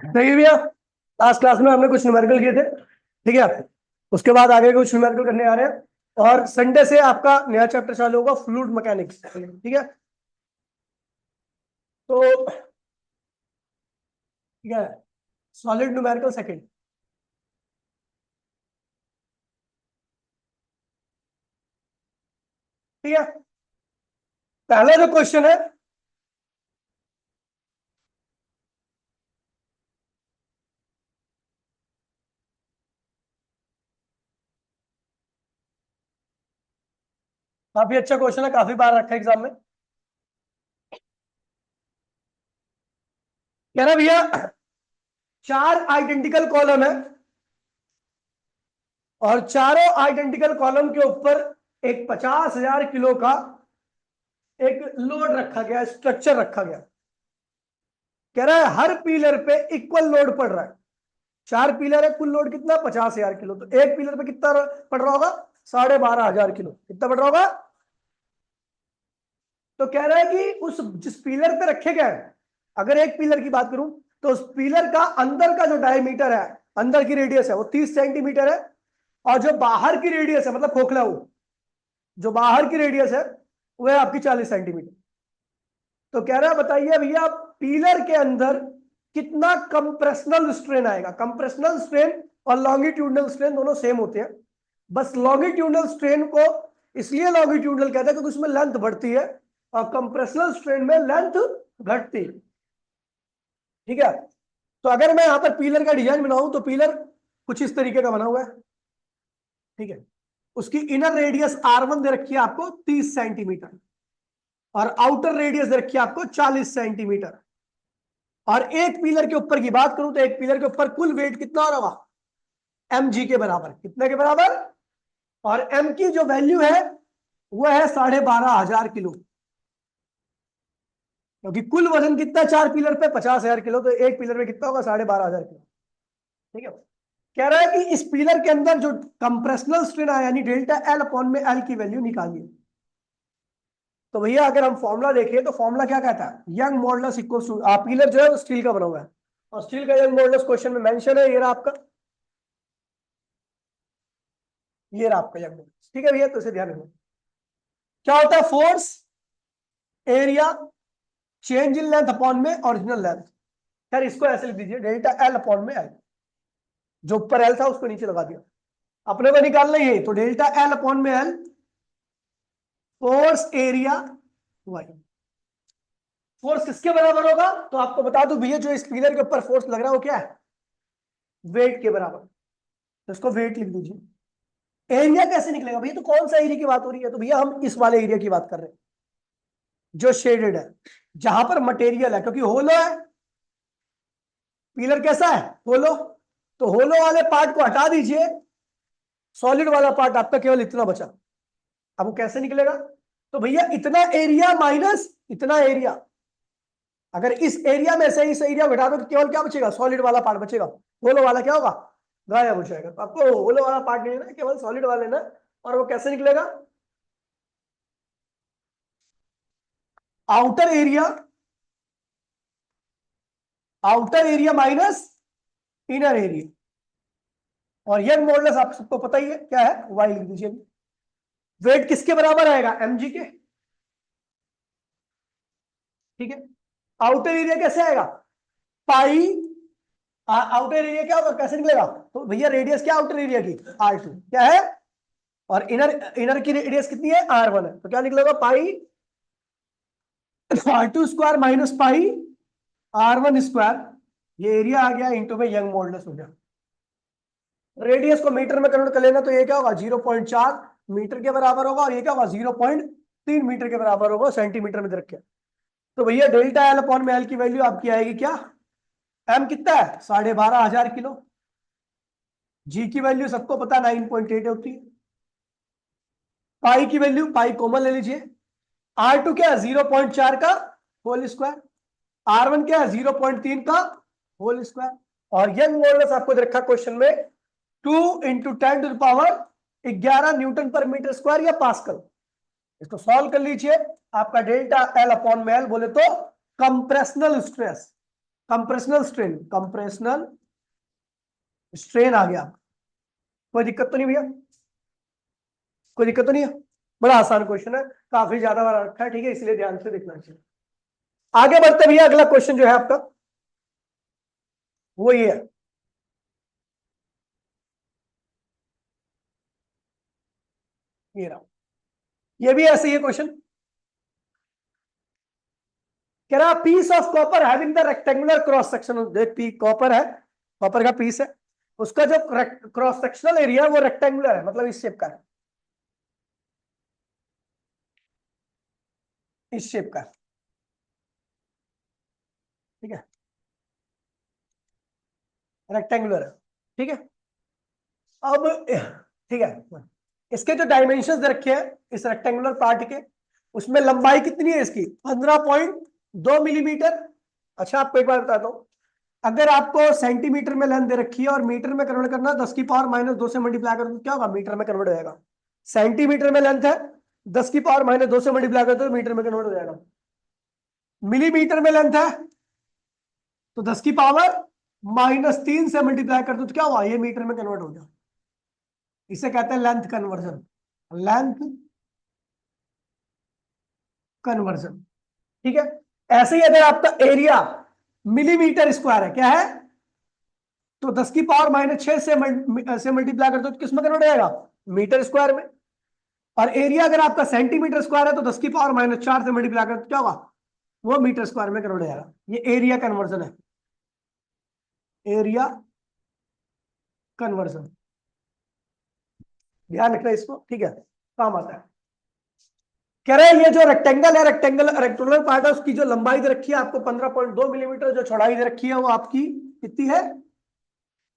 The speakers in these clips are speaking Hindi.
देखिए भैया, लास्ट क्लास में हमने कुछ न्यूमेरिकल किए थे, ठीक है। उसके बाद आगे कुछ न्यूमेरिकल करने आ रहे हैं और संडे से आपका नया चैप्टर चालू होगा, फ्लूइड मैकेनिक्स, ठीक है। तो ठीक है, सॉलिड न्यूमेरिकल सेकंड, ठीक है। पहला जो क्वेश्चन है, काफी अच्छा क्वेश्चन है, काफी बार रखा है एग्जाम में। कह रहा भैया, चार आइडेंटिकल कॉलम है और चारों आइडेंटिकल कॉलम के ऊपर एक 50,000 किलो का एक लोड रखा गया, स्ट्रक्चर रखा गया। कह रहा है हर पिलर पे इक्वल लोड पड़ रहा है। चार पिलर है, कुल लोड कितना, 50,000 किलो। तो एक पिलर पे कितना पड़ रहा होगा, 12,500 किलो। कितना पड़ रहा होगा? तो कह रहा है कि उस जिस पिलर पे रखे गए हैं, अगर एक पिलर की बात करूं तो उस पिलर का अंदर का जो डायमीटर है, अंदर की रेडियस है, वो 30 सेंटीमीटर है। और जो बाहर की रेडियस है, मतलब खोखला, वो जो बाहर की रेडियस है वो है आपकी 40 सेंटीमीटर। तो कह रहा है बताइए भैया, पिलर के अंदर कितना कंप्रेशनल स्ट्रेन आएगा। कंप्रेशनल स्ट्रेन और लॉन्गिट्यूडनल स्ट्रेन दोनों सेम होते हैं, बस लॉन्गिट्यूडनल स्ट्रेन को इसलिए लॉन्गिट्यूडनल कहते हैं क्योंकि उसमें लेंथ बढ़ती है और कंप्रेशनल स्ट्रेन में लेंथ घटती है, ठीक है। तो अगर मैं यहां पर पिलर का डिजाइन बनाऊं तो पिलर कुछ इस तरीके का बना हुआ है, ठीक है। उसकी इनर रेडियस R1 दे रखी है आपको 30 सेंटीमीटर और आउटर रेडियस दे रखी है आपको 40 सेंटीमीटर। और एक पिलर के ऊपर की बात करूं तो एक पिलर के ऊपर कुल वेट कितना हो रहा होगा, mg के बराबर। कितने के बराबर? और m की जो वैल्यू है वो है 12,500 किलो, क्योंकि कुल वजन कितना है चार पिलर पे, 50,000 किलो। तो एक पिलर में कितना होगा, 12,500 किलो, ठीक है। कह रहा है कि इस पिलर के अंदर जो कंप्रेशनल स्ट्रेन आया, यानी डेल्टा एल अपॉन में एल की वैल्यू निकालिए। तो भैया अगर हम फॉर्मूला देखें तो फॉर्मूला क्या कहता है, Young modulus equals to, pillar जो है वो स्टील का बना हुआ है और स्टील का यंग मॉडुलस क्वेश्चन में मेंशन है, ये रहा आपका, ये रहा आपका यंग मॉडुलस, ठीक है भैया। तो इसे ध्यान रखना। क्या होता है, force area change in length upon में ओरिजिनल लेंथ। यार इसको ऐसे लिख दीजिए, डेल्टा एल अपॉन में एल, जो ऊपर एल था उसको नीचे लगा दिया। अपने को निकालना ही है, तो डेल्टा एल अपॉन में L, force area Y. Force किसके बराबर होगा, तो आपको बता दूं भैया, जो इस पिलर के ऊपर फोर्स लग रहा है वो क्या है, वेट के बराबर। तो इसको वेट लिख दीजिए। एरिया कैसे निकलेगा भैया, तो कौन सा एरिया की बात हो रही है, तो भैया हम इस वाले एरिया की बात कर रहे हैं जो शेडेड है, जहां पर मटेरियल है, क्योंकि होलो है। पिलर कैसा है, होलो। तो होलो वाले पार्ट को हटा दीजिए, सॉलिड वाला पार्ट आपका केवल इतना बचा। अब वो कैसे निकलेगा, तो भैया इतना एरिया माइनस इतना एरिया। अगर इस एरिया में से इस एरिया को घटा दो तो केवल क्या बचेगा, सॉलिड वाला पार्ट बचेगा। होलो वाला क्या होगा, गायब हो जाएगा। तो आपको होलो वाला पार्ट नहीं लेना, केवल सॉलिड वाला लेना। और वो कैसे निकलेगा, outer area, outer area minus inner area. और यंग मॉडुलस आप सबको पता ही है क्या है, वाई लिख दीजिए। वेट किसके बराबर आएगा, mg के, ठीक है। आउटर एरिया कैसे आएगा, पाई। आउटर एरिया क्या होगा, कैसे निकलेगा, तो भैया रेडियस क्या आउटर एरिया की, R2 क्या है, और इनर इनर की रेडियस कितनी है, R1 है। तो क्या निकलेगा, पाई R2 square minus pi R1 square. ये एरिया आ गया इंटू में यंग मॉडुलस हो गया। रेडियस को मीटर में कन्वर्ट कर लेना तो ये क्या होगा, 0.4 मीटर के बराबर होगा, और ये क्या होगा, 0.3 मीटर के बराबर होगा, सेंटीमीटर में दे रखे। तो भैया डेल्टा एल अपॉन में एल की वैल्यू आपकी आएगी क्या, एम कितना है, 12,500 किलो। जी की वैल्यू सबको पता 9.8 होती है। पाई की वैल्यू, पाई कॉमन ले लीजिए। R2 क्या है, 0.4 का होल स्क्वायर। R1 क्या है, 0.3 का होल स्क्वायर। और यंग मॉडुलस आपको दे रखा क्वेश्चन में 2 into 10⁻11 newton per metre square या पास्कल। इसको सॉल्व कर लीजिए, आपका डेल्टा एल अपॉन में एल बोले तो compressional stress, compressional strain, compressional strain आ गया। कोई दिक्कत तो नहीं भैया? कोई दिक्कत तो नहीं है? बड़ा आसान क्वेश्चन है, काफी ज्यादा बार रखा है, ठीक है, इसलिए ध्यान से देखना चाहिए। आगे बढ़ते भैया, अगला क्वेश्चन जो है आपका वो ये है, ये रहा, ये भी ऐसे ही है क्वेश्चन। कह रहा piece of copper having the rectangular cross section, देख पी कॉपर है, कॉपर का पीस है, उसका जो क्रॉस सेक्शनल एरिया है वो रेक्टेंगुलर है, मतलब इस शेप का है, इस शेप का है, ठीक है, रेक्टेंगुलर है, ठीक है। अब ठीक है, इसके जो डायमेंशंस रखे हैं इस रेक्टेंगुलर पार्ट के, उसमें लंबाई कितनी है इसकी? 15.2 मिलीमीटर। अच्छा आपको एक बात बताता हूं, अगर आपको सेंटीमीटर में लेंथ दे रखी है और मीटर में कन्वर्ट करना, 10 की पावर -2 से मल्टीप्लाई करो तो क्या होगा? मीटर में कन्वर्ट हो जाएगा। सेंटीमीटर में लेंथ है, 10 की पावर -2 से मल्टीप्लाई करो तो मीटर में कन्वर्ट हो जाएगा। मिलीमीटर में लेंथ है तो 10 की पावर -3 से मल्टीप्लाई कर दो तो क्या हुआ? ये मीटर में कन्वर्ट हो गया। इसे कहते हैं लेंथ कन्वर्जन, लेंथ कन्वर्जन, ठीक है। ऐसे ही अगर आपका एरिया मिलीमीटर स्क्वायर है, क्या है, तो 10 की पावर -6 से मल्टीप्लाई कर दो तो किस में कन्वर्ट हो जाएगा? मीटर स्क्वायर में। और एरिया अगर आपका सेंटीमीटर स्क्वायर है तो 10 की पावर -4 से मल्टीप्लाई कर दो क्या होगा? वो मीटर स्क्वायर में कन्वर्ट हो जाएगा। ये एरिया कन्वर्जन है, एरिया कन्वर्जन, ध्यान रखना इसको, ठीक है, काम आता है। कह रहे हैं ये जो रेक्टेंगल है, रेक्टेंगुलर पार्ट है, उसकी जो लंबाई दे रखी है आपको 15.2 मिलीमीटर, जो चौड़ाई दे रखी है वो आपकी कितनी है?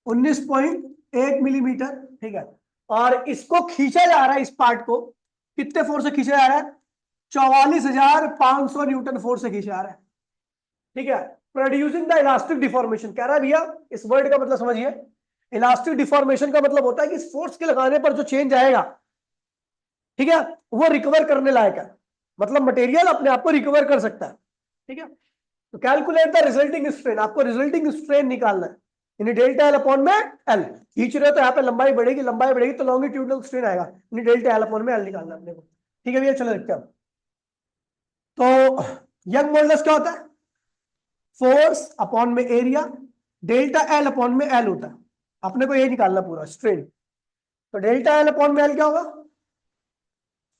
19.1 मिलीमीटर, ठीक है। और इसको खींचा जा रहा है, इस पार्ट को कितने फोर्स से खींचा जा रहा है? 44,500 न्यूटन फोर्स से खींचा जा रहा है, ठीक है। प्रोड्यूसिंग द इलास्टिक डिफॉर्मेशन, कह रहा है भैया इस वर्ड का मतलब समझिए, इलास्टिक डिफॉर्मेशन का मतलब होता है कि इस फोर्स के लगाने पर जो चेंज आएगा, ठीक है, वो रिकवर करने लायक है, मतलब मटेरियल अपने आप को रिकवर कर सकता है, ठीक है। तो कैलकुलेट द रिजल्टिंग स्ट्रेन, आपको रिजल्टिंग स्ट्रेन निकालना है, यानी डेल्टा एल अपॉन में एल। खींच रहे हो तो यहाँ पे लंबाई बढ़ेगी, लंबाई बढ़ेगी तो लॉन्गिट्यूडनल स्ट्रेन आएगा, यानी डेल्टा एल अपॉन में एल निकालना है अपने को, ठीक है भैया। चलो देखते हैं। तो यंग मॉडुलस क्या होता है? फोर्स अपॉन में एरिया, डेल्टा एल अपॉन में एल होता है, अपने को ये निकालना पूरा स्ट्रेन। तो डेल्टा एल अपॉन में एल क्या होगा?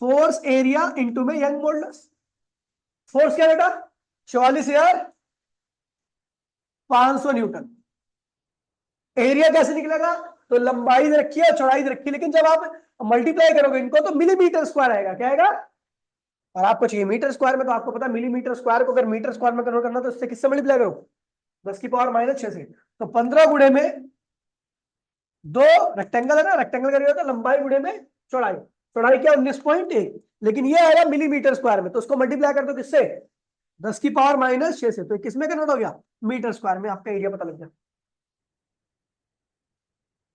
फोर्स एरिया इंटू में यंग मॉडुलस। फोर्स क्या बेटा? 44,500 न्यूटन। एरिया कैसे निकलेगा? तो लंबाई दे रखी है, चौड़ाई दे रखी है, लेकिन जब आप मल्टीप्लाई करोगे इनको तो मिलीमीटर स्क्वायर आएगा, क्या आएगा? और आपको चाहिए मीटर स्क्वायर में, तो आपको पता है मिलीमीटर स्क्वायर को अगर मीटर स्क्वायर में कन्वर्ट करना तो इससे किससे मल्टीप्लाई करो? 10 की पावर -6 से। तो 15 गुणे में 2, रेक्टेंगल है ना, रेक्टेंगल का होता है लंबाई गुणे में चौड़ाई, चौड़ाई क्या? 19.1, लेकिन ये आएगा मिलीमीटर स्क्वायर में, तो उसको मल्टीप्लाई कर दो किससे? 10 की पावर -6 से, तो किसमें कन्वर्ट हो गया? मीटर स्क्वायर में। आपका एरिया पता लग गया।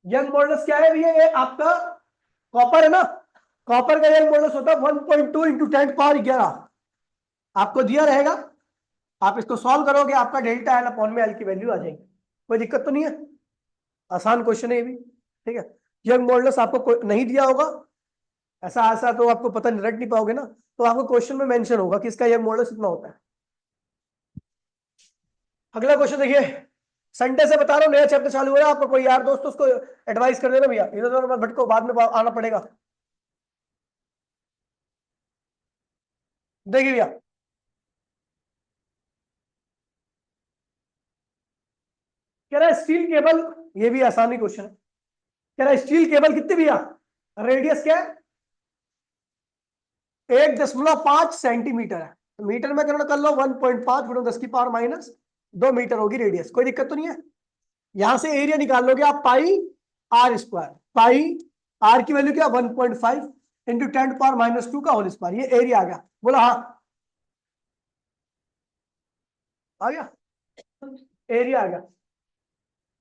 यंग मॉडुलस क्या है भैया? ये आपका कॉपर है ना, कॉपर का यंग मॉडुलस होता है 1.2 इंटू 10 की पावर 11, आपको दिया रहेगा, आप इसको सॉल्व करोगे, आपका डेल्टा एल अपॉन में एल की वैल्यू आ जाएगी। कोई दिक्कत तो नहीं है? आसान क्वेश्चन है ये भी, ठीक है। यंग मॉडुलस आपको नहीं दिया होगा, ऐसा ऐसा तो आपको पता नहीं, रट नहीं पाओगे ना, तो आपको क्वेश्चन में मेंशन होगा कि इसका यंग मॉडुलस इतना होता है। अगला क्वेश्चन देखिए, संडे से बता रहा हूँ नया चैप्टर चालू हो रहा है, आपको कोई यार दोस्त उसको एडवाइस कर देना भैया, इधर उधर मत भटको, बाद में आना पड़ेगा। देखिए भैया, कह रहा है स्टील केबल, ये भी आसानी क्वेश्चन है, कह रहा है स्टील केबल कितनी भैया? रेडियस क्या है? 1.5 सेंटीमीटर है, तो मीटर में कन्वर्ट कर लो, 1.5 गुणा 10 की पावर -2 मीटर होगी रेडियस। कोई दिक्कत तो नहीं है? यहां से एरिया निकाल लोगे आप, पाई आर स्क्वायर, पाई आर की वैल्यू क्या? 1.5 इंटू 10 की पावर -2 का होल स्क्वायर, ये एरिया आ गया। बोला हाँ, आ गया, एरिया आ गया।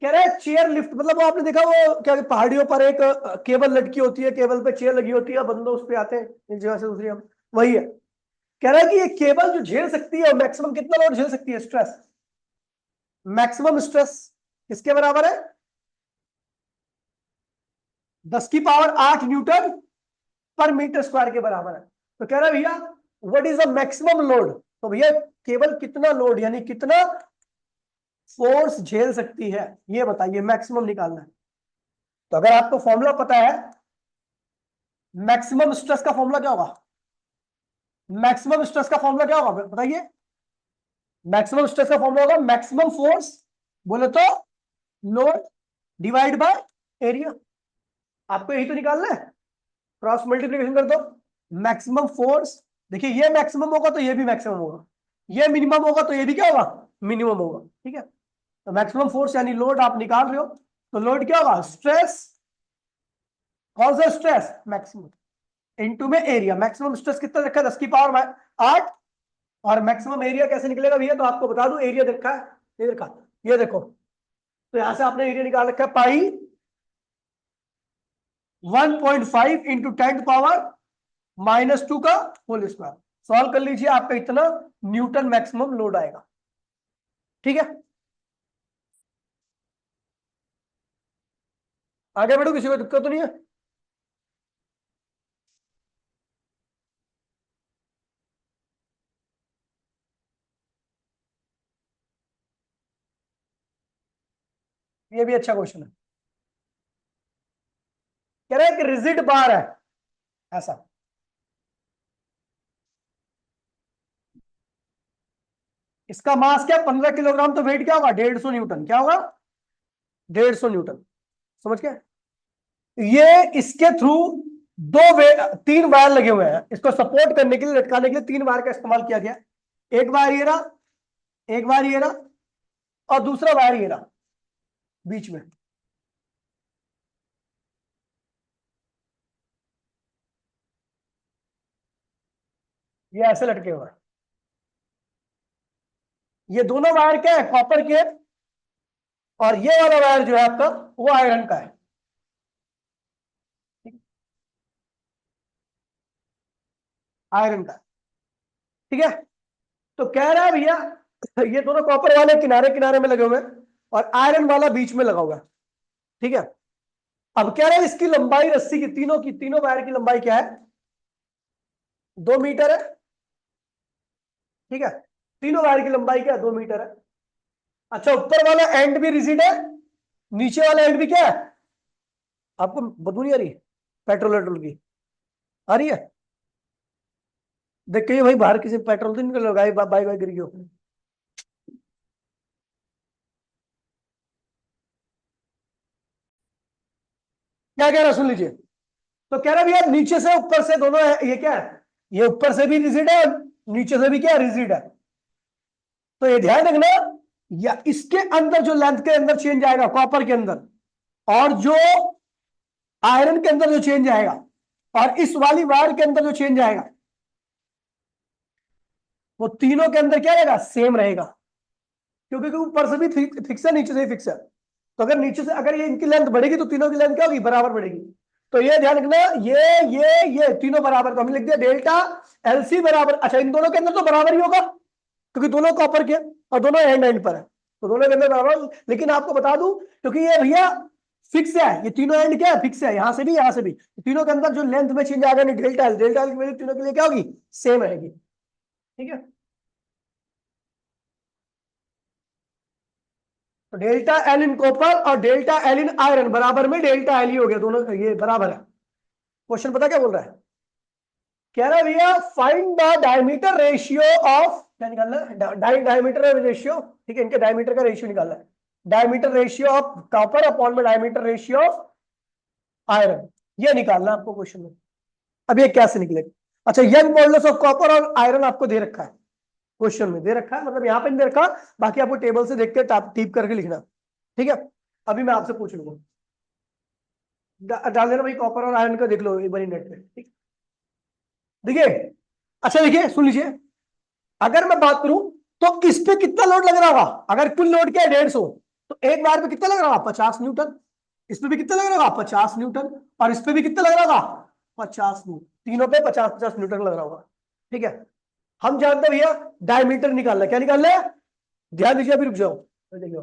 कह रहे हैं चेयर लिफ्ट, मतलब वो आपने देखा वो क्या पहाड़ियों पर एक केबल लटकी होती है, केबल पे चेयर लगी होती है, बंदे उस पे आते हैं एक जगह से दूसरी, हम वही है। कह रहा है कि ये केबल जो झेल सकती है मैक्सिमम कितना लोड झेल सकती है? स्ट्रेस मैक्सिमम स्ट्रेस किसके बराबर है? 10 की power 8 Newton per metre square के बराबर है। तो कह रहा है भैया what is the maximum load, तो भैया केवल कितना लोड यानी कितना फोर्स झेल सकती है ये बताइए, मैक्सिमम निकालना है। तो अगर आपको फॉर्मूला पता है, मैक्सिमम स्ट्रेस का फॉर्मूला क्या होगा? मैक्सिमम स्ट्रेस का फॉर्मूला क्या होगा बताइए? मैक्सिमम स्ट्रेस का फॉर्मूला होगा मैक्सिमम फोर्स बोले तो लोड डिवाइड बाय एरिया। आपको यही तो निकालना है, क्रॉस मल्टीप्लिकेशन कर दो। मैक्सिमम फोर्स, देखिए ये मैक्सिमम होगा तो ये भी मैक्सिमम होगा, ये मिनिमम होगा तो ये भी क्या होगा? मिनिमम होगा। ठीक है, तो मैक्सिमम फोर्स यानी लोड आप निकाल रहे हो, तो लोड क्या होगा? स्ट्रेस, कौन सा स्ट्रेस? मैक्सिमम इनटू में एरिया। मैक्सिमम स्ट्रेस कितना रखा है? 10 की पावर 8। और मैक्सिमम एरिया कैसे निकलेगा भैया? तो आपको बता दूं, एरिया देखा है, ये देखा, ये देखो, तो यहां से आपने एरिया निकाल रखा है पाई 1.5 इंटू 10⁻⁻² का होल स्क्वायर। सॉल्व कर लीजिए, आपका इतना न्यूटन मैक्सिमम लोड आएगा। ठीक है, आगे बढ़ो, किसी को दिक्कत तो नहीं है? ये भी अच्छा क्वेश्चन है। कह रहा है कि रिजिड बार है ऐसा, इसका मास क्या? 15 किलोग्राम, तो वेट क्या होगा? 150 न्यूटन। क्या होगा? 150 न्यूटन। समझ गए? ये इसके थ्रू तीन वायर लगे हुए हैं, इसको सपोर्ट करने के लिए, लटकाने के लिए 3 वायर का इस्तेमाल किया गया। एक वायर ये रहा, एक वायर ये रहा, और दूसरा वायर ये रहा बीच में। ये ऐसे लटके हुए हैं। ये दोनों वायर क्या है? कॉपर के। और ये वाला वायर जो है आपका, वो आयरन का है। आयरन का, ठीक है। तो कह रहा है भैया ये दोनों कॉपर वाले किनारे किनारे में लगे हुए हैं और आयरन वाला बीच में लगा हुआ है। ठीक है, अब कह रहा है इसकी लंबाई रस्सी की तीनों वायर की लंबाई क्या है? 2 मीटर है। ठीक है, तीनों वायर की लंबाई क्या है? 2 मीटर है। अच्छा, ऊपर वाला एंड भी रिजिड है, नीचे वाला एंड भी क्या है? आपको बदबू नहीं आ रही पेट्रोल वेट्रोल की? आ रही है? देख के भाई बाहर किसी पेट्रोल तो निकल रहा है, बाइक वाइक गिर गई हो। क्या कह रहा है सुन लीजिए। तो कह रहा है भैया नीचे से ऊपर से दोनों है, ये क्या है? ये ऊपर से भी रिजिड है, नीचे से भी क्या है? रिजिड है। तो ये ध्यान रखना, या इसके अंदर जो लेंथ के अंदर चेंज आएगा कॉपर के अंदर, और जो आयरन के अंदर जो चेंज आएगा, और इस वाली वायर के अंदर जो चेंज आएगा, वो तीनों के अंदर क्या रहेगा? सेम रहेगा। क्योंकि ऊपर से भी फिक्स है, नीचे से भी फिक्स है। तो अगर नीचे से अगर ये इनकी लेंथ बढ़ेगी तो तीनों की लेंथ क्या होगी? बराबर बढ़ेगी। तो ये ध्यान रखना, ये तीनों बराबर, तो हमने लिख दिया डेल्टा एलसी बराबर। अच्छा, इन दोनों के अंदर तो बराबर ही होगा क्योंकि दोनों कॉपर के और दोनों एंड एंड पर है, तो दोनों के अंदर बराबर। लेकिन आपको बता दूं, क्योंकि ये भैया फिक्स है, ये तीनों एंड क्या है? फिक्स है, यहां से भी यहां से भी। तीनों के अंदर जो लेंथ में चेंज आएगा नहीं, डेल्टा एल, डेल्टा एल की वैल्यू तीनों के लिए क्या होगी? सेम रहेगी। ठीक है, तो डेल्टा एल इन कॉपर और डेल्टा एल इन आयरन बराबर में डेल्टा एल ही हो गया, दोनों ये बराबर है। क्वेश्चन पता क्या बोल रहा है? कह रहा है भैया find the diameter ratio of, क्या निकालना है? Diameter ratio. ठीक है, इनके डायमीटर का रेशियो निकालना है। Diameter ratio of copper upon में डायमीटर रेशियो ऑफ आयरन, ये निकालना है आपको क्वेश्चन में। अब ये कैसे निकलेगा? अच्छा, यंग मॉडुलस ऑफ कॉपर और आयरन आपको दे रखा है, क्वेश्चन में दे रखा है, मतलब यहां पे नहीं दे रखा, बाकी आपको टेबल से देख के टीप करके लिखना। ठीक है, अभी मैं आपसे पूछ लूंगा, डाल देना भाई कॉपर और आयरन का, देख लो एक बार नेट पे। ठीक, देखिए, अच्छा देखिए सुन लीजिए, अगर मैं बात करूं तो इस पे कितना लोड लग रहा होगा? अगर कुल लोड क्या है 150, तो एक बार पे कितना लग रहा होगा? 50 न्यूटन। इस पे भी कितना लग रहा होगा? 50 न्यूटन। और इस पे भी कितना लग रहा होगा? 50 न्यूटन। तीनों पे 50-50 न्यूटन लग रहा होगा। ठीक है, हम जानते हैं भैया डायमीटर निकालना है। क्या निकालना है? ध्यान दीजिए, अभी रुक जाओ। तो देखिए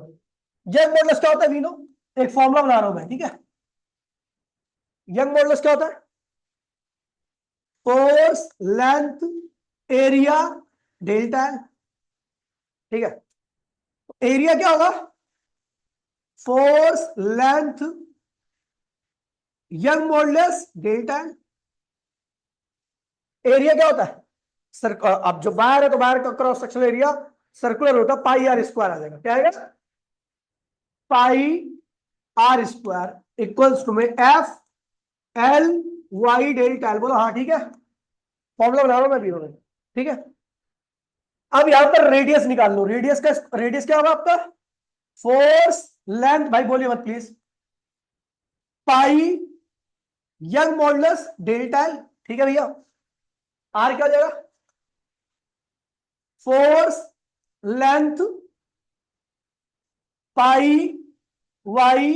यंग मॉडुलस क्या होता है वीनो, एक फॉर्मूला बना रहा हूं मैं, ठीक है। यंग मॉडुलस क्या होता है, force length area delta L, ठीक है। एरिया क्या होगा, force length young modulus delta L. Area क्या होता है, अब जो बाहर है तो बाहर का क्रॉस सेक्शनल एरिया सर्कुलर होता है, पाई आर स्क्वायर आ जाएगा, क्या आएगा, pi R square equals to में F L Y delta L. बोलो हाँ ठीक है, फॉर्मूला बना रहा हूं मैं भी, ठीक है। अब यहां पर रेडियस निकाल लो, रेडियस क्या होगा आपका, फोर्स लेंथ, भाई बोलिए मत please, pi Young modulus delta L, ठीक है भैया। आर क्या हो जाएगा, force length pi Y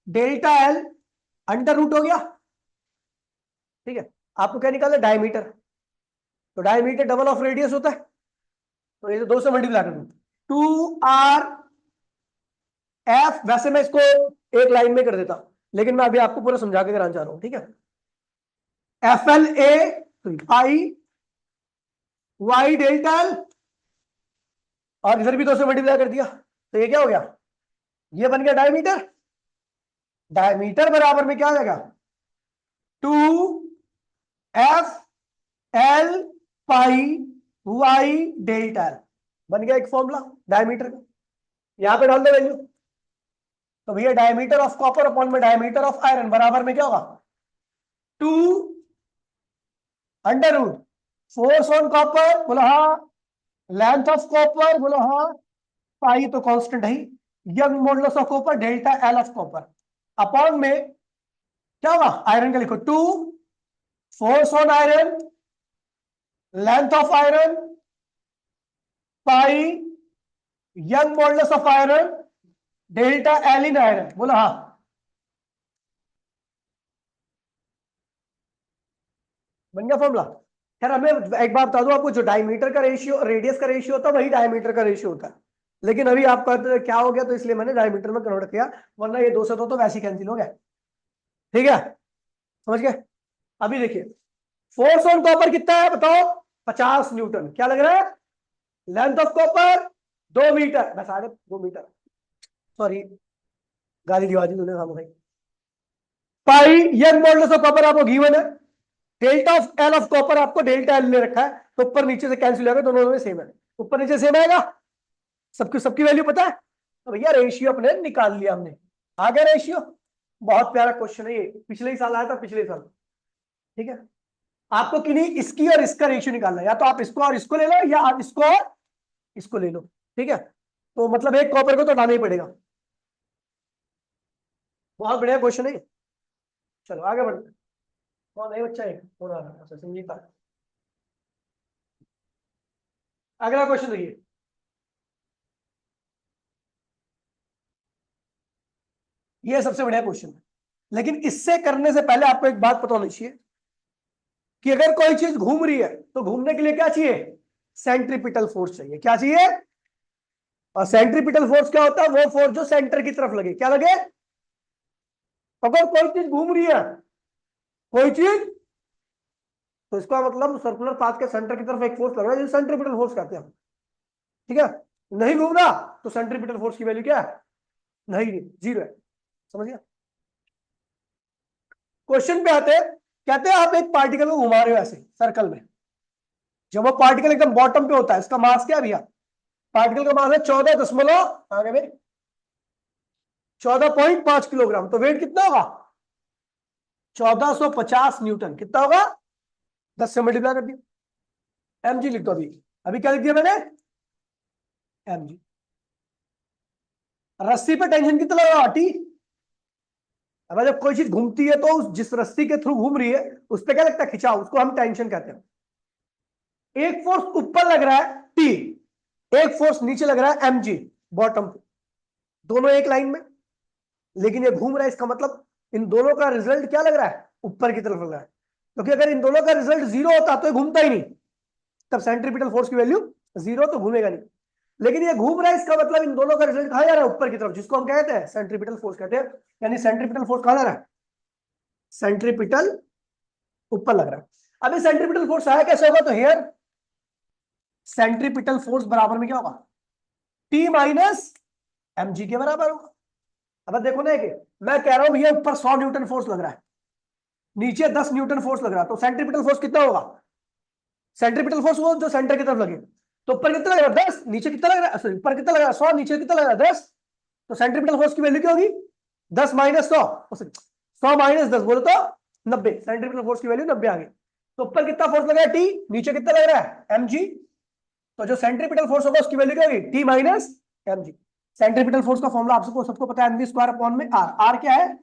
delta L under root हो गया, ठीक है। आपको क्या निकालना, डायमीटर, तो डायमीटर डबल ऑफ रेडियस होता है, तो ये तो 2 से मल्टीप्लाई कर दूं, 2r एफ। वैसे मैं इसको एक लाइन में कर देता, लेकिन मैं अभी आपको पूरा समझा के कराना चाह रहा हूं, ठीक है। F L A pi Y delta L, और इधर भी 2 से मल्टीप्लाई कर दिया, तो ये क्या हो गया, ये बन गया डायमीटर। डायमीटर बराबर में क्या आ जाएगा, 2f l पाई वाई डेल्टा एल, बन गया एक फॉर्मूला डायमीटर का। यहां पे डाल दो वैल्यू, तो भैया डायमीटर ऑफ कॉपर अपॉन में डायमीटर ऑफ आयरन बराबर में क्या होगा, 2 under root force on copper, बोलो हाँ, लेंथ ऑफ कॉपर, बोलो हाँ, पाई तो कांस्टेंट है, Young modulus of copper delta L of copper, upon में क्या होगा, आयरन का लिखो, 2 force on iron length of iron pi Young modulus of iron delta L in iron, बोलो हाँ। बन गया फॉर्मूला। खैर हमें एक बात बता दूं आपको, जो डायमीटर का रेशियो रेडियस का रेशियो होता है वही डायमीटर का रेशियो होता है, लेकिन अभी आपका क्या हो गया, तो इसलिए मैंने डायमीटर में कन्वर्ट किया, वरना ये 2 से 2 तो वैसे ही कैंसिल हो गया, ठीक है, समझ गए। अभी देखिए फोर्स ऑन कॉपर कितना है बताओ, 50 न्यूटन, क्या लग रहा है, लेंथ ऑफ कॉपर 2 मीटर, बस 2.5 मीटर, सॉरी गाली दिवा दी तूने हम भाई। पाई यंग मॉडुलस ऑफ कॉपर आपको गिवन है, delta of L of copper आपको डेल्टा एल ले रखा है, तो ऊपर नीचे से कैंसिल होगा, दोनों में सेम है, ऊपर नीचे सेम आएगा, सबकी सबकी वैल्यू पता है, तो भैया रेशियो अपने निकाल लिया हमने, आ गया रेशियो। बहुत प्यारा क्वेश्चन है ये, पिछले ही साल आया था, पिछले साल, ठीक है। आपको किन्हीं इसकी और इसका रेशियो निकालना है, या तो आप इसको और इसको ले लो, या आप इसको और इसको ले लो, ठीक है। तो मतलब एक कॉपर को तो लाना ही पड़ेगा, बहुत बढ़िया क्वेश्चन है ये। चलो आगे बढ़ते हैं। कौन है बच्चा, एक थोड़ा संगीता, अगला क्वेश्चन देखिए। ये सबसे बढ़िया क्वेश्चन है, लेकिन इससे करने से पहले आपको एक बात पता होनी चाहिए कि अगर कोई चीज घूम रही है तो घूमने के लिए क्या चाहिए, सेंट्रीपिटल फोर्स चाहिए, क्या चाहिए, और सेंट्रीपिटल फोर्स क्या होता है, वो फोर्स जो सेंटर की तरफ लगे, क्या लगे, अगर कोई चीज घूम रही है, कोई चीज, तो इसका मतलब सर्कुलर पाथ के सेंटर की तरफ एक फोर्स लग रहा है, जिसे सेंट्रीपिटल फोर्स कहते हैं हम, ठीक है। नहीं घूम रहा तो सेंट्रीपिटल फोर्स की वैल्यू क्या है, नहीं, जीरो है, समझ गया। क्वेश्चन पे आते हैं, कहते हैं आप एक पार्टिकल को घुमा रहे हो ऐसे सर्कल में, जब वो पार्टिकल एकदम बॉटम पे होता है, इसका मास क्या है भैया, पार्टिकल का मास है 14 आगे में 14.5 किलोग्राम, तो वेट कितना होगा, 1450 न्यूटन, कितना होगा, 10 से मल्टीप्लाई कर दिया, एम जी लिख दो अभी, अभी क्या लिख दिया मैंने, एम जी। रस्सी पे टेंशन कितना लगा, टी। अब जब कोई चीज घूमती है तो उस जिस रस्सी के थ्रू घूम रही है उस पर क्या लगता है, खिंचाव, उसको हम टेंशन कहते हैं। एक फोर्स ऊपर लग रहा है टी, एक फोर्स नीचे लग रहा है एम जी, बॉटम पे, दोनों एक लाइन में, लेकिन ये घूम रहा है, इसका मतलब इन दोनों का रिजल्ट क्या लग रहा है, ऊपर की तरफ लग रहा है, क्योंकि अगर इन दोनों का रिजल्ट जीरो होता तो ये घूमता ही नहीं, तब सेंट्रीपिटल फोर्स की वैल्यू जीरो, तो घूमेगा नहीं। लेकिन ये घूम रहा है, इसका मतलब इन दोनों का रिजल्ट कहा जा रहा है ऊपर की तरफ, जिसको हम कहते हैं सेंट्रीपिटल फोर्स कहते हैं। यानी सेंट्रीपिटल फोर्स कहा जा रहा है, सेंट्रीपिटल ऊपर लग रहा है। अभी सेंट्रीपिटल फोर्स आया कैसे होगा, तो हियर सेंट्रीपिटल फोर्स बराबर में क्या होगा, टी माइनस mg के बराबर होगा। अब देखो ना, कि मैं कह रहा हूं भैया ऊपर 100 न्यूटन फोर्स लग रहा है, नीचे 10 न्यूटन फोर्स लग रहा है, तो सेंट्रीपिटल फोर्स कितना होगा, सेंट्रीपिटल फोर्स वो जो सेंटर की तरफ लगे, तो ऊपर कितना लग रहा है 10, नीचे कितना लग रहा है, ऊपर कितना लग रहा है 100, नीचे कितना लग रहा है 10, तो सेंट्रीपिटल फोर्स की वैल्यू क्या होगी, 10 माइनस 100, 100 माइनस 10 बोलो तो 90, सेंट्रीपिटल फोर्स की वैल्यू 90 आ गई। तो ऊपर कितना फोर्स लगा है टी, नीचे कितना लग रहा है mg, तो जो सेंट्रीपिटल फोर्स होगा उसकी वैल्यू क्या होगी, T minus mg। Centripetal force का फॉर्मूला आपको सबको पता है, mv स्क्वायर अपॉन में r, r क्या है,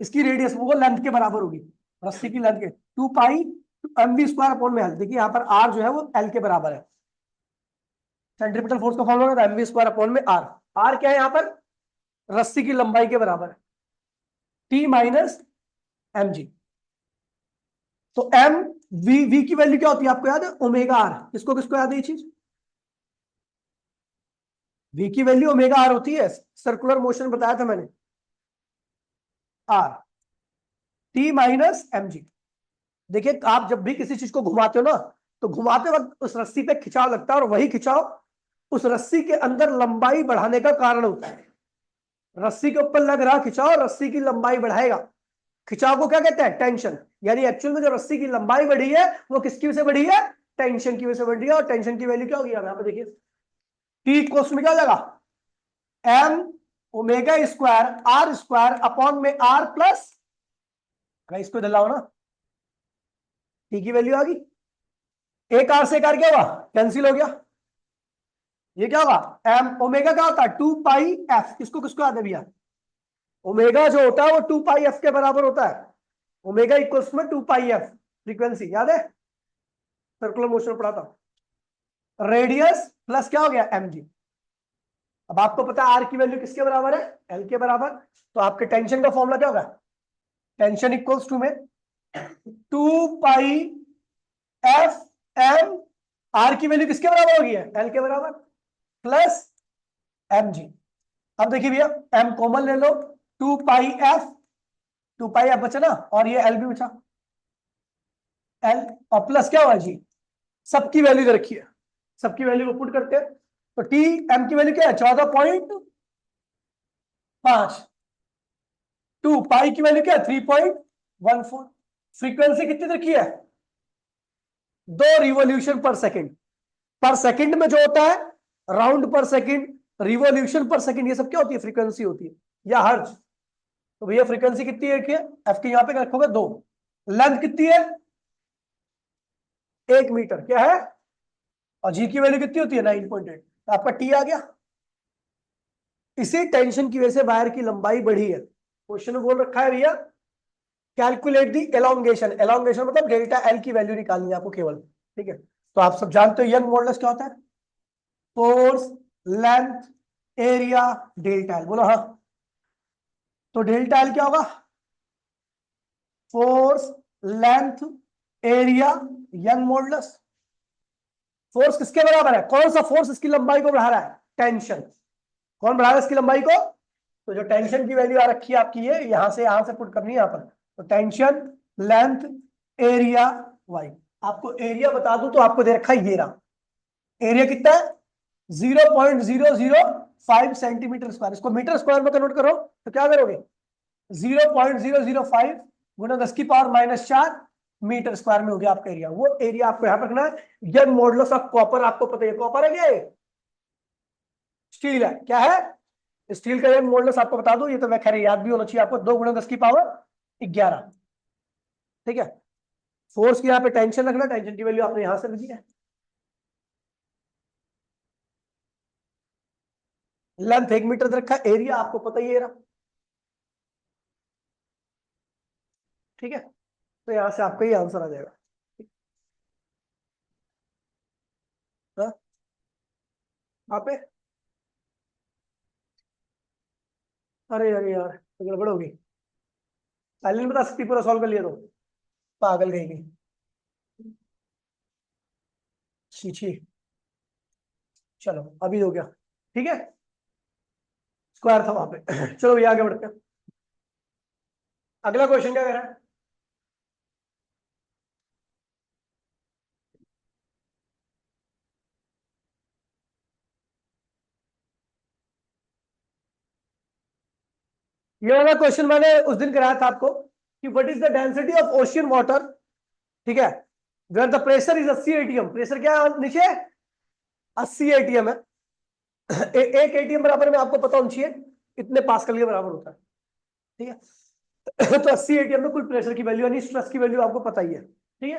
इसकी रेडियस वो लेंथ के बराबर होगी, रस्सी की लेंथ के 2 पाई mv स्क्वायर अपॉन में l। देखिए यहाँ पर r जो है वो l के बराबर है, सेंट्रीपिटल फोर्स का फॉर्मूला होगा mv स्क्वायर अपॉन में r। r क्या है यहाँ पर, रस्सी की लंबाई के बराबर है, t माइनस mg। तो m v की वैल्यू क्या होती है आपको याद है, ओमेगा r। किसको किसको याद है ये चीज, v की वैल्यू ओमेगा r होती है, सर्कुलर मोशन बताया था मैंने, r t माइनस mg। देखिए आप जब भी किसी चीज को घुमाते हो ना, तो घुमाते वक्त उस रस्सी पे खिंचाव लगता है, और वही खिंचाव उस रस्सी के अंदर लंबाई बढ़ाने का कारण होता है। रस्सी के ऊपर लग रहा खिंचाव रस्सी की लंबाई बढ़ाएगा, खिंचाव को क्या कहते हैं, टेंशन। यानी एक्चुअल में जो रस्सी की लंबाई बढ़ी है वो किसकी वजह से बढ़ी है, टेंशन की वजह से बढ़ी है। और टेंशन की वैल्यू क्या होगी, यहाँ पे देखिए टी इक्वल्स में क्या हो जाएगा, M omega square R square upon में आर प्लस, इसको इधर लाओ ना, टी की वैल्यू आ गई, एक आर से एक आर क्या हुआ, कैंसिल हो गया, ये क्या होगा एम, ओमेगा क्या होता है 2 पाई एफ, किसको किसको याद है भैया, ओमेगा जो होता है वो 2 पाई एफ के बराबर होता है, ओमेगा इक्वल्स में 2 पाई एफ, फ्रीक्वेंसी याद है, सर्कुलर मोशन पढ़ा था, रेडियस प्लस क्या हो गया mg। अब आपको पता है आर की वैल्यू किसके बराबर है, एल के बराबर, तो आपके टेंशन का फॉर्मूला क्या होगा, टेंशन इक्वल्स टू में 2 पाई एफ एम, आर की वैल्यू किसके बराबर होगी, एल के बराबर, प्लस mg। अब देखिए भैया m कॉमन ले लो, 2 पाई एफ, 2 पाई एफ बचा ना, और ये एल भी बचा, एल और प्लस क्या हुआ जी, सबकी वैल्यू दे रखी है, सबकी वैल्यू को पुट करते हैं, तो टी एम की वैल्यू क्या है 14.5, 2 पाई की वैल्यू क्या है 3.14, फ्रीक्वेंसी कितनी दे रखी है, 2 रिवॉल्यूशन पर सेकंड में जो होता है, राउंड पर सेकंड, रिवॉल्यूशन पर सेकंड, ये सब क्या होती है, फ्रीक्वेंसी होती है या हर्ज। तो भैया फ्रीक्वेंसी कितनी है, एफ के यहां पे रखोगे 2, लेंथ कितनी है 1 मीटर क्या है, और जी की वैल्यू कितनी होती है 9.8, तो आपका टी आ गया। इसी टेंशन की वजह से वायर की लंबाई बढ़ी है। क्वेश्चन में बोल रखा है भैया कैलकुलेट दी एलोंगेशन, एलोंगेशन मतलब डेल्टा एल की वैल्यू निकालनी है आपको केवल, ठीक है। तो आप सब जानते हो यंग मॉडुलस क्या होता है, force length area delta L, बोलो हाँ। तो डेल्टा एल क्या होगा, force length area young modulus. Force किसके बराबर है, कौन सा फोर्स इसकी लंबाई को बढ़ा रहा है, टेंशन। कौन बढ़ा रहा है इसकी लंबाई को, तो जो टेंशन की वैल्यू आ रखी है आपकी, ये यहां से पुट करनी है यहाँ पर, तो टेंशन लेंथ एरिया वाई। आपको एरिया बता दूं तो आपको दे रखा है ये रहा, एरिया कितना है 0.005 सेंटीमीटर स्क्वायर। इसको मीटर स्क्वायर में कन्वर्ट करो तो क्या करोगे, 0.005 गुना 10 की पावर -4 मीटर स्क्वायर में हो गया आपका एरिया। वो एरिया आपको यहां पर रखना है। यंग मॉडुलस ऑफ कॉपर आपको पता है, कॉपर है क्या, स्टील है, क्या है स्टील का यंग मॉडुलस आपको बता दूं, ये तो मैं खैर याद भी होना चाहिए आपको, 2 गुना 10 की पावर 11, ठीक है। फोर्स की यहाँ पे टेंशन रखना, टेंशन की वैल्यू आपने यहां से रखी है, लेंथ 1 मीटर रखा, एरिया आपको पता ही है रहा, ठीक है। तो यहां से आपका ये आंसर आ जाएगा, हाँ यहाँ पे, अरे अरे यार तो गड़बड़ होगी, पहले नहीं बता सकती, पूरा सॉल्व कर लिया तो, पागल कहेगी, छी छी। चलो अभी हो गया, ठीक है, स्क्वायर था वहां पे। चलो ये आगे बढ़ते हैं। अगला क्वेश्चन क्या कह रहा है? ये वाला क्वेश्चन मैंने उस दिन कराया था आपको कि what is the density of ocean water, ठीक है, where the pressure is 80 ATM. Pressure क्या है नीचे? 80 एटीएम है। एक एटीएम बराबर में आपको पता होना चाहिए इतने पास्कल के बराबर होता है, ठीक है। तो 80 एटीएम में कुल प्रेशर की वैल्यू यानी स्ट्रेस की वैल्यू आपको पता ही है, ठीक है।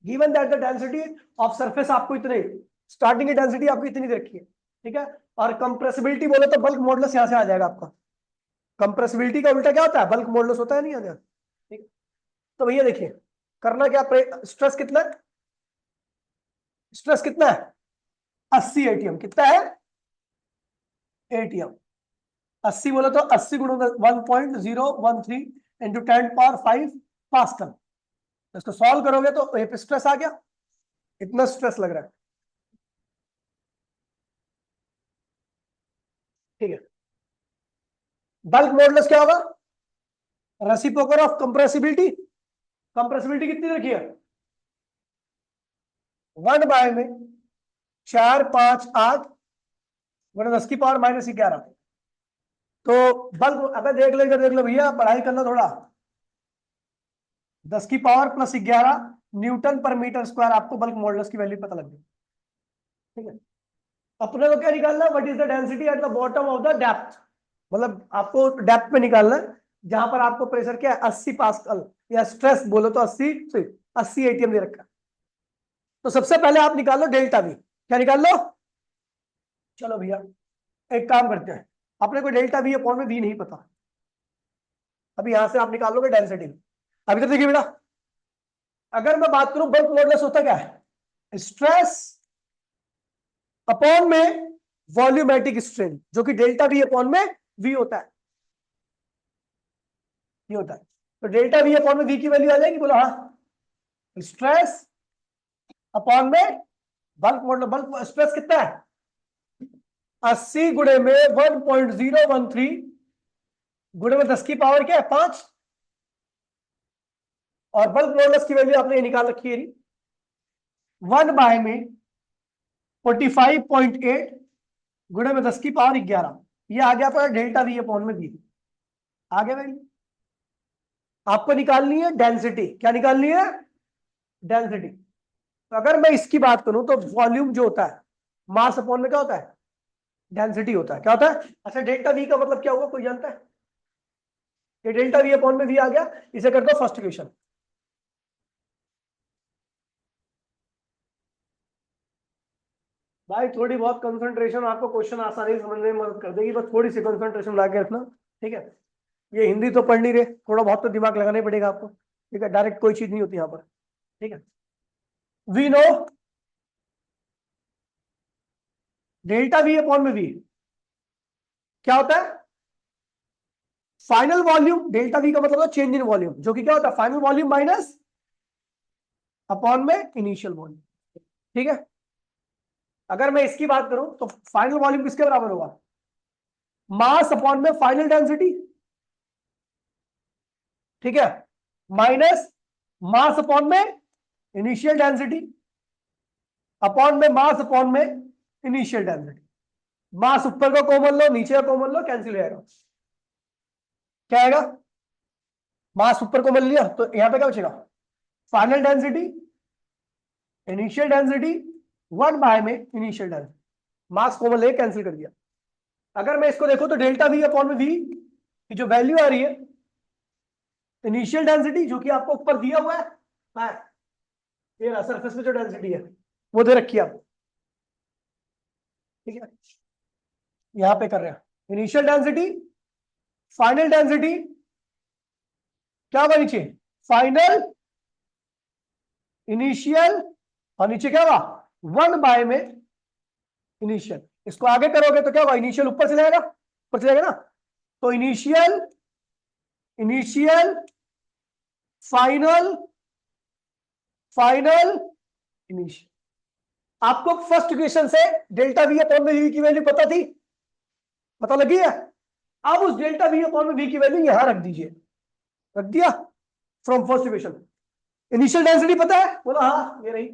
Given that the density of surface आपको इतने, स्टार्टिंग की डेंसिटी आपको इतनी दे रखी है, ठीक है। और कंप्रेसिबिलिटी बोले तो बल्क मॉडुलस यहां से आ जाएगा आपका। कंप्रेसिबिलिटी का उल्टा क्या होता है? बल्क मॉडुलस होता है, नहीं आता, ठीक है। तो भैया देखिए करना क्या, स्ट्रेस कितना है? स्ट्रेस कितना है? 80 एटीएम। कितना है? एटीएम। 80 बोले तो 80 गुणों 1.013 इंटू 10⁵ पास्कल। इसको सॉल्व करोगे तो ये पे स्ट्रेस आ गया, इतना स्ट्रेस लग रहा है, ठीक है। बल्क मॉडुलस क्या होगा? Reciprocal of compressibility. कंप्रेसिबिलिटी कितनी रखी है? 1 बाय में 458 गुणा 10⁻⁻11। तो बल्क अगर देख लो भैया, पढ़ाई करना थोड़ा। 10⁻+11 न्यूटन पर मीटर स्क्वायर आपको बल्क मॉडुलस की वैल्यू पता लग गई, ठीक है। अपने को क्या निकालना है? What is the density at the bottom of the depth, मतलब आपको डेप्थ पे निकालना है जहां पर आपको प्रेशर क्या है? 80 पास्कल, या स्ट्रेस बोलो तो 80 एटीएम दे रखा है। तो सबसे पहले आप निकाल लो डेल्टा वी। क्या निकाल लो? चलो भैया एक काम करते हैं, अपने को डेल्टा वी अपॉन में वी नहीं पता, अभी यहां से आप निकाल लोगे डेंसिटी। अभी तो देखिए बेटा, अगर मैं बात करूं बल्क मॉडुलस होता क्या है? स्ट्रेस अपॉन में वॉल्यूमेट्रिक स्ट्रेन, जो कि डेल्टा वी अपॉन में वी होता है, ये होता है। तो डेल्टा वी अपॉन में वी की वैल्यू आ जाएगी, बोलो हाँ। स्ट्रेस अपॉन में बल्क मॉडुलस, बल्क स्ट्रेस कितना है? 80 गुणे में 1.013 गुणे में 10 की पावर क्या है? 5। और बल्क मॉडुलस की वैल्यू आपने ये निकाल रखी है 1 बाय में 45.8 गुणे में 10 की पावर 11। ये आ गया आपका डेल्टा वी अपॉन में वी। आ गया वैल्यू। आपको निकालनी है डेंसिटी। क्या निकालनी है? डेंसिटी। तो अगर मैं इसकी बात करूं तो वॉल्यूम जो होता है मास अपॉन में क्या होता है? डेंसिटी होता है। क्या होता है? अच्छा डेल्टा वी का मतलब क्या होगा, कोई जानता है? ये डेल्टा वी अपॉन में वी आ गया, इसे कर दो फर्स्ट इक्वेशन। भाई थोड़ी बहुत कंसंट्रेशन आपको क्वेश्चन आसानी से समझने में मदद कर देगी, बस थोड़ी सी कंसंट्रेशन ला के रखना, ठीक है। ये हिंदी तो पढ़ नहीं रहे, थोड़ा बहुत तो दिमाग लगाना ही पड़ेगा आपको, ठीक है। डायरेक्ट कोई चीज नहीं होती यहाँ पर, ठीक है। We know delta V upon में वी क्या होता है? Final volume. डेल्टा वी का मतलब है चेंज इन वॉल्यूम, जो कि क्या होता है? फाइनल वॉल्यूम माइनस अपॉन में इनिशियल वॉल्यूम, ठीक है। अगर मैं इसकी बात करूं तो फाइनल वॉल्यूम किसके बराबर होगा? मास अपॉन में फाइनल डेंसिटी, ठीक है, माइनस मास अपॉन में इनिशियल डेंसिटी अपॉन में मास अपॉन में इनिशियल डेंसिटी। मास ऊपर का कॉमन लो, नीचे का कॉमन लो, कैंसिल हो जाएगा। क्या आएगा? मास ऊपर कॉमन लिया तो यहां पे क्या बचेगा? Final density initial density 1 by में इनिशियल डेंसिटी, मास कॉमन ले कैंसिल कर दिया। अगर मैं इसको देखो तो डेल्टा वी अपॉन में वी की जो वैल्यू आ रही है, इनिशियल डेंसिटी जो कि आपको ऊपर दिया हुआ है, ये सरफेस में जो डेंसिटी है वो दे रखी है आपको, ठीक है। यहां पे कर रहे हैं इनिशियल डेंसिटी, फाइनल डेंसिटी क्या होगा नीचे? फाइनल इनिशियल, और नीचे क्या होगा? 1 बाय में इनिशियल। इसको आगे करोगे तो क्या होगा? इनिशियल ऊपर चले जाएगा, ऊपर चले जाएगा ना। तो initial initial final final initial. आपको फर्स्ट इक्वेशन से डेल्टा वी अपॉन में वी की वैल्यू पता थी, पता लगी है। अब उस डेल्टा वी अपॉन में वी की वैल्यू यहां रख दीजिए, रख दिया from first equation. Initial density पता है, बोला हाँ ये रही।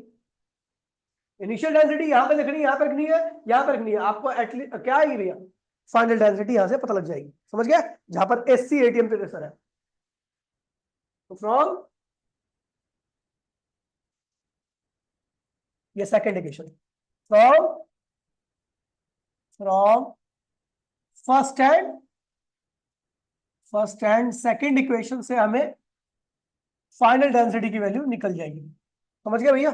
इनिशियल डेंसिटी यहां पे लिखनी है, यहां पे रखनी है, यहां पे रखनी है। आपको एटलीस्ट क्या है भैया, फाइनल डेंसिटी यहां से पता लग जाएगी, समझ गया, जहां पर एससी एटीएम पे प्रेशर है। तो फ्रॉम ये second equation, from from first and second equation से हमें फाइनल डेंसिटी की वैल्यू निकल जाएगी। समझ गए भैया,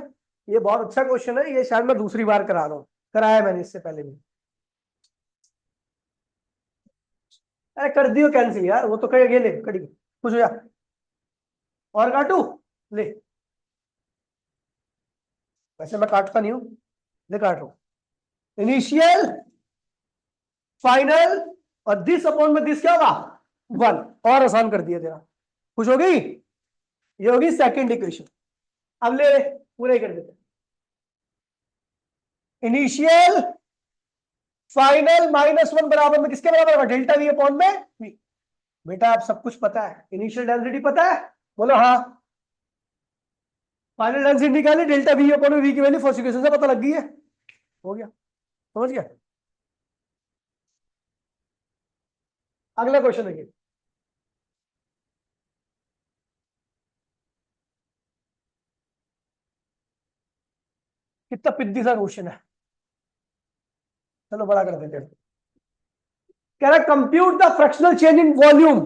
ये बहुत अच्छा क्वेश्चन है, ये शायद मैं दूसरी बार करा रहा हूँ, कराया मैंने इससे पहले भी। अरे कर दियो कैंसिल यार, वो तो कहेगा ले कड़ी कुछ हो जा, और काटू ले, वैसे मैं काटता नहीं हूं, ले काट रहा हूं। इनिशियल फाइनल और दिस अपॉन में दिस क्या होगा 1, और आसान कर दिया तेरा, कुछ हो गई, ये होगी सेकंड इक्वेशन। अब ले पूरा ही कर देते, इनिशियल फाइनल -1 बराबर में किसके बराबर होगा, डेल्टा वी अपॉन में वी। बेटा आप सब कुछ पता है, इनिशियल डेंसिटी पता है, बोलो हाँ। फाइनल डेंसिटी निकाली, डेल्टा वी अपॉन वी की वैल्यू फर्स्ट इक्वेशन से पता लग गई है, हो गया, समझ गया। अगला क्वेश्चन देखिए, कितना पिद्दी सा क्वेश्चन है, चलो बड़ा कर देते हैं। कह रहा compute the fractional change in volume,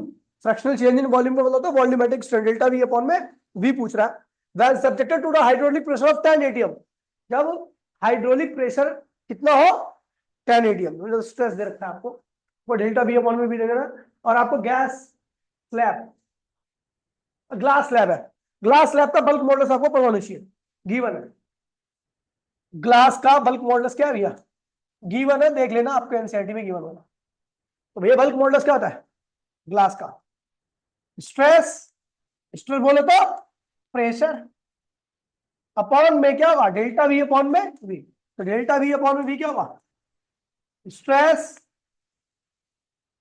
fractional change in volume को बोलते हैं volumetric strain, delta V upon में वी पूछ रहा है, when subjected to the hydraulic pressure of 10 ATM, जब हाइड्रोलिक प्रेशर कितना हो 10 एटीएम, मतलब स्ट्रेस दे रखा है आपको, वो डेल्टा वी अपॉन में भी देना, और आपको गैस स्लैब, ग्लास स्लैब है, ग्लास स्लैब का बल्क मॉडुलस आपको पता होना चाहिए, गिवन है। ग्लास का बल्क मॉडुलस क्या है भैया, गिवन है, देख लेना आपको एनसीईआरटी में गिवन होगा। तो भैया बल्क मॉडुलस क्या होता है ग्लास का, स्ट्रेस, स्ट्रेस बोले तो प्रेशर, अपॉन में क्या होगा डेल्टा वी अपॉन में वी, तो डेल्टा वी अपॉन में वी क्या होगा, स्ट्रेस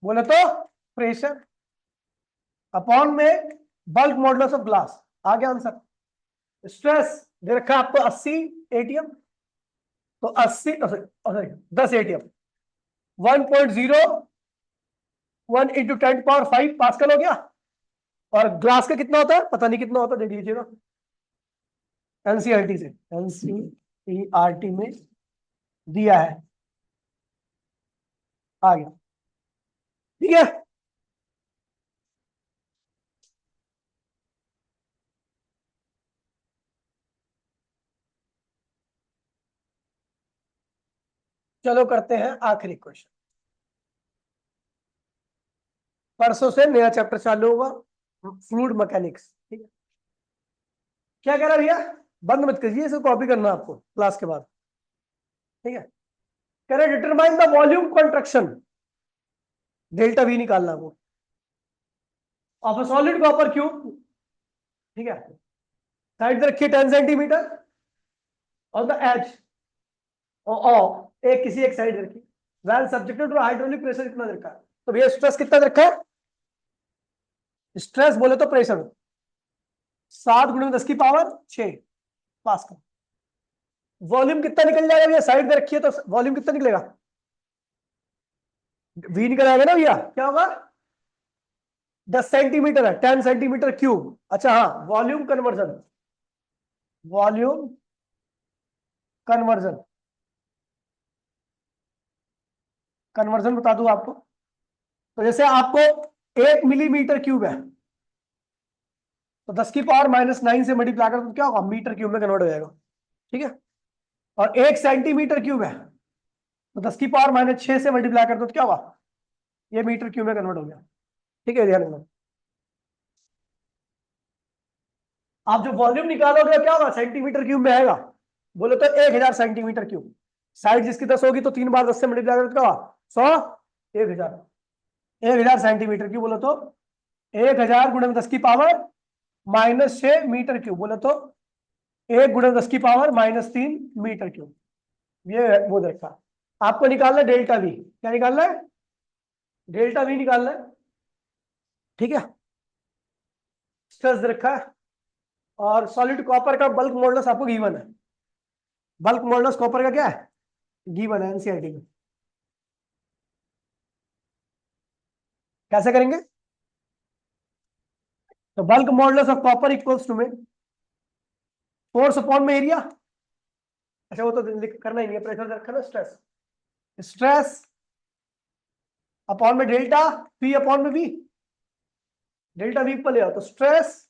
बोले तो प्रेशर, अपॉन में बल्क मॉडुलस ऑफ ग्लास, आ गया आंसर। स्ट्रेस दे रखा है आपको 80 एटीएम, तो 80 सॉरी 10 एटीएम 1.01 इंटू 10⁵ पास्कल हो गया, और ग्लास का कितना होता है पता नहीं कितना होता है, देख लीजिएगा एनसीईआरटी से, एनसीईआरटी में दिया है, आ गया, ठीक है। चलो करते हैं आखिरी क्वेश्चन, परसों से नया चैप्टर चालू होगा, फ्लूइड मैकेनिक्स, ठीक है। क्या कह रहा है भैया, बंद मत कीजिए, इसे कॉपी करना आपको क्लास के बाद, ठीक है। कह रहे determine the volume construction, delta we निकालना वो of a solid copper cube, ठीक है, साइड रखिए 10 सेंटीमीटर, और द एज एक किसी एक साइड रखी, well subjected to hydraulic pressure कितना रखा है, तो भैया स्ट्रेस कितना रखा है, स्ट्रेस बोले तो प्रेशर 7 × 10⁻⁶ पास्कल। वॉल्यूम कितना निकल जाएगा भैया, साइड में रखिए तो वॉल्यूम कितना निकलेगा, वी निकल आएगा ना भैया, क्या होगा 10 सेंटीमीटर है, 10 सेंटीमीटर क्यूब। अच्छा हाँ, volume conversion, volume conversion, conversion बता दूं आपको, तो जैसे आपको 1 मिलीमीटर क्यूब है, तो 10⁻⁹ से मल्टीप्लाई कर तो क्या होगा मीटर क्यूब में कन्वर्ट हो जाएगा, ठीक है। और 1 सेंटीमीटर क्यूब है, तो 10⁻⁶ से मल्टीप्लाई कर दो तो क्या होगा, ये मीटर क्यूब में कन्वर्ट हो गया, ठीक है। ध्यान रखना, आप जो वॉल्यूम निकालोगे क्या होगा सेंटीमीटर क्यूब में आएगा, बोले तो 1000 सेंटीमीटर क्यूब, साइड जिसकी 10 होगी तो 3 बार 10 से मल्टीप्लाई कर दो क्या होगा 100, 1000 सेंटीमीटर क्यूब, बोले तो 1000 × 10⁻⁻⁶ मीटर क्यूब, बोले तो 1 × 10⁻⁻3 मीटर क्यूब, ये वो देखा, आपको निकालना है डेल्टा वी। क्या निकालना है? डेल्टा वी निकालना है। ठीक है, स्ट्रेस दे रखा है, और सॉलिड कॉपर का बल्क मॉडुलस आपको गिवन है। बल्क मॉडुलस कॉपर का क्या है? गिवन है एनसीईआरटी में। कैसे करेंगे? तो bulk modulus of copper equals to में फोर्स अपॉन में एरिया। अच्छा वो तो करना ही नहीं है, प्रेशर रखा ना, स्ट्रेस, स्ट्रेस अपॉन में डेल्टा पी अपॉन में वी। डेल्टा वी पर ले आओ तो स्ट्रेस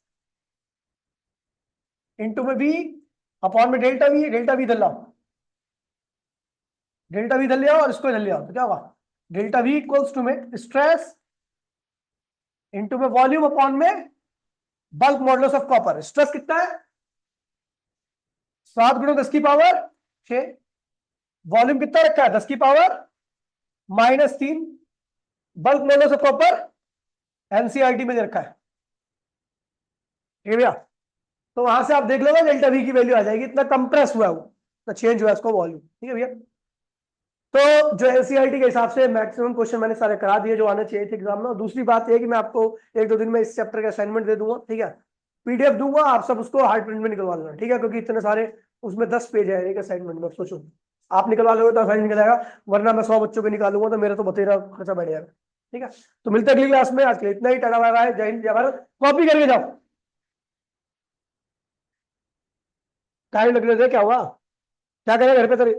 इंटू में वी अपॉन में डेल्टा वी। डेल्टा वी इधर लाओ, डेल्टा वी इधर ले आओ और इसको इधर ले आओ, तो क्या होगा? डेल्टा वी इक्वल्स टू में स्ट्रेस इंटू में वॉल्यूम अपॉन में bulk modulus of copper. Stress कितना है? 7 × 10⁻⁶। वॉल्यूम कितना रखा है? 10⁻−3। Bulk modulus of copper NCERT में दे रखा है। ठीक है भैया, तो वहां से आप देख लोगे डेल्टा वी की वैल्यू आ जाएगी, इतना कंप्रेस हुआ है वो, इतना चेंज हुआ है उसका वॉल्यूम। ठीक है भैया, तो जो एनसीईआरटी के हिसाब से मैक्सिमम क्वेश्चन मैंने सारे करा दिए जो आने चाहिए थे एग्जाम में। और दूसरी बात यह है कि मैं आपको 1-2 दिन में इस चैप्टर का असाइनमेंट दे दूंगा। ठीक है, पीडीएफ दूंगा, आप सब उसको हार्ड प्रिंट में निकलवा लेना। ठीक है, क्योंकि इतने सारे उसमें 10 पेज है एक असाइनमेंट में। सोचो आप निकलवा लोगे तो असाइनमेंट निकल जाएगा, वरना मैं 100 बच्चों के निकालूंगा तो मेरा तो बतेरा खर्चा बढ़ जाएगा। ठीक है, तो मिलते हैं अगली क्लास में। आज के लिए इतना ही। टाटा बाय बाय, जय हिंद जय भारत। कॉपी करके जाओ, टाइम लगने से क्या हुआ? क्या करें घर पे तेरे?